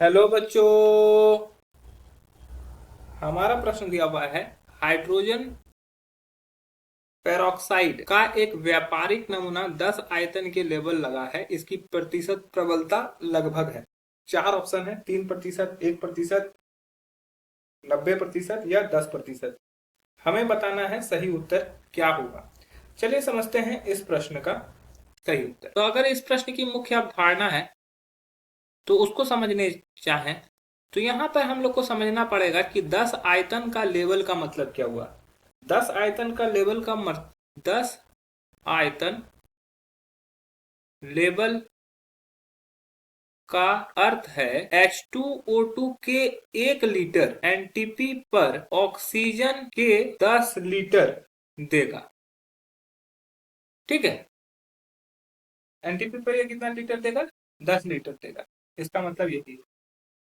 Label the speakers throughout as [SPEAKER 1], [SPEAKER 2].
[SPEAKER 1] Hello बच्चों। हमारा प्रश्न दिया हुआ है हाइड्रोजन पेरोक्साइड का एक व्यापारिक नमूना 10 आयतन के लेवल लगा है, इसकी प्रतिशत प्रबलता लगभग है। चार ऑप्शन है, 3%, 1%, 90% या 10%। हमें बताना है सही उत्तर क्या होगा। चलिए समझते हैं इस प्रश्न का सही उत्तर। तो अगर इस प्रश्न की मुख्य अवधारणा है तो उसको समझने चाहें तो यहाँ पर हम लोग को समझना पड़ेगा कि 10 आयतन का लेवल का मतलब क्या हुआ। 10 आयतन का लेवल का 10 आयतन लेवल का अर्थ है H2O2 के 1 लीटर एनटीपी पर ऑक्सीजन के 10 लीटर देगा। ठीक है, एनटीपी पर ये कितना लीटर देगा? 10 लीटर देगा। इसका मतलब यही है।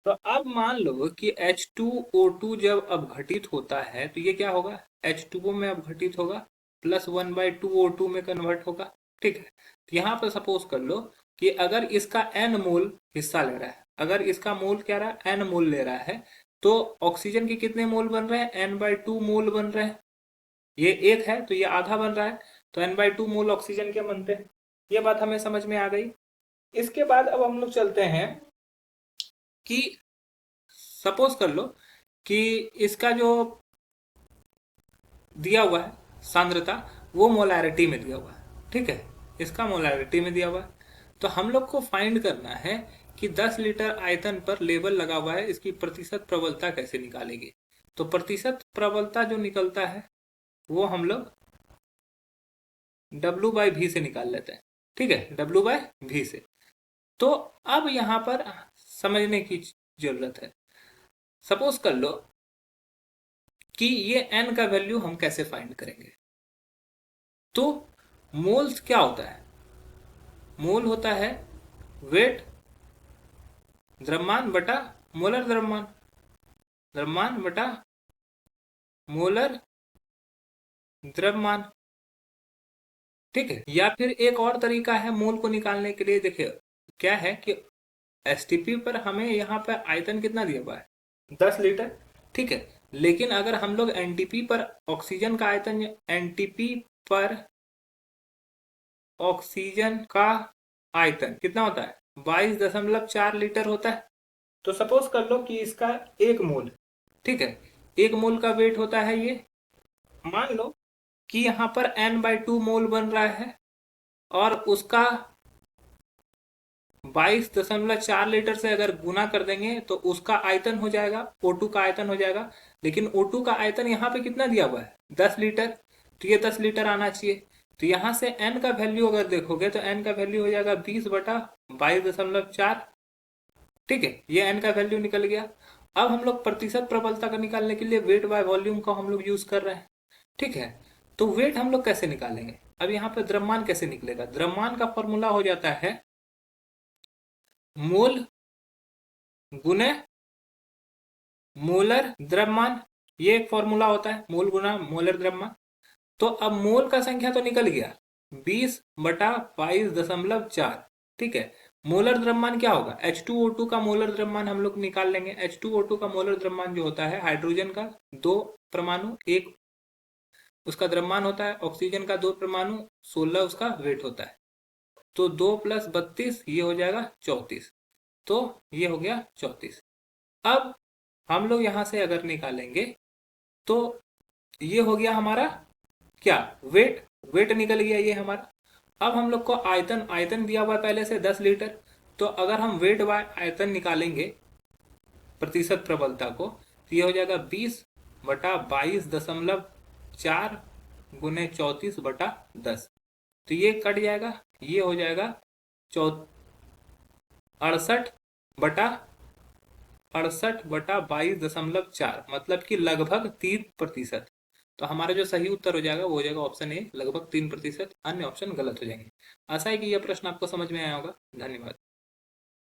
[SPEAKER 1] तो अब मान लो कि H2O2 जब अपघटित होता है तो ये क्या होगा? H2O में अपघटित होगा, +1/2O2 में कन्वर्ट होगा। ठीक है, तो यहाँ पर सपोज कर लो कि अगर इसका n मोल हिस्सा ले रहा है, अगर इसका मोल क्या रहा है, n मोल ले रहा है, तो ऑक्सीजन के कितने मोल बन रहे हैं? n/2 मोल बन रहे हैं। ये एक है तो ये आधा बन रहा है, तो n/2 मोल ऑक्सीजन के बनते हैं। ये बात हमें समझ में आ गई। इसके बाद अब हम लोग चलते हैं कि सपोज कर लो कि इसका जो दिया हुआ है सांद्रता, वो मोलैरिटी में दिया हुआ है। ठीक है, इसका मोलैरिटी में दिया हुआ है। तो हम लोग को फाइंड करना है कि 10 लीटर आयतन पर लेबल लगा हुआ है, इसकी प्रतिशत प्रबलता कैसे निकालेंगे। तो प्रतिशत प्रबलता जो निकलता है वो हम लोग W/V से निकाल लेते हैं। ठीक है, W/V से। तो अब यहां पर समझने की जरूरत है। सपोज कर लो कि ये n का वैल्यू हम कैसे फाइंड करेंगे। तो मोल्स क्या होता है? मोल होता है वेट द्रव्यमान बटा मोलर द्रव्यमान, द्रव्यमान बटा मोलर द्रव्यमान। ठीक है, या फिर एक और तरीका है मोल को निकालने के लिए। देखिए क्या है कि एसटीपी पर हमें यहाँ पर आयतन कितना दिया हुआ है? 10 लीटर। ठीक है, लेकिन अगर हम लोग एनटीपी पर ऑक्सीजन का आयतन, एनटीपी पर ऑक्सीजन का आयतन कितना होता है? 22.4 लीटर होता है। तो सपोज कर लो कि इसका 1 मोल, ठीक है, 1 मोल का वेट होता है ये। मान लो कि यहाँ पर n/2 मोल बन रहा है और उसका 22.4 लीटर से अगर गुना कर देंगे तो उसका आयतन हो जाएगा, O2 का आयतन हो जाएगा। लेकिन O2 का आयतन यहाँ पे कितना दिया हुआ है? 10 लीटर। तो ये 10 लीटर आना चाहिए। तो यहाँ से n का वैल्यू अगर देखोगे तो n का वैल्यू हो जाएगा 20/22.4। ठीक है, ये n का वैल्यू निकल गया। अब हम लोग प्रतिशत प्रबलता का निकालने के लिए वेट बाय वॉल्यूम का हम लोग यूज कर रहे हैं। ठीक है, तो वेट हम लोग कैसे निकालेंगे? अब यहाँ पे द्रव्यमान कैसे निकलेगा? द्रव्यमान का फॉर्मूला हो जाता है मोल गुने मोलर द्रव्यमान। ये एक फॉर्मूला होता है, मोल गुना मोलर द्रव्यमान। तो अब मोल का संख्या तो निकल गया 20/22.4। ठीक है, मोलर द्रव्यमान क्या होगा? H2O2 का मोलर द्रव्यमान हम लोग निकाल लेंगे। H2O2 का मोलर द्रव्यमान जो होता है हाइड्रोजन का 2 परमाणु, एक उसका द्रव्यमान होता है, ऑक्सीजन का 2 परमाणु, 16 उसका वेट होता है। तो 2 + 32 ये हो जाएगा 34। तो ये हो गया 34। अब हम लोग यहां से अगर निकालेंगे तो ये हो गया हमारा क्या? वेट। वेट निकल गया ये हमारा। अब हम लोग को आयतन, आयतन दिया हुआ है पहले से 10 लीटर। तो अगर हम वेट बाय आयतन निकालेंगे प्रतिशत प्रबलता को, तो ये हो जाएगा 20/22.4 गुने 34/10। तो ये कट जाएगा, ये हो जाएगा 68/22.4, मतलब कि लगभग 3%। तो हमारा जो सही उत्तर हो जाएगा वो हो जाएगा ऑप्शन ए, लगभग 3%। अन्य ऑप्शन गलत हो जाएंगे। आशा है कि यह प्रश्न आपको समझ में आया होगा। धन्यवाद।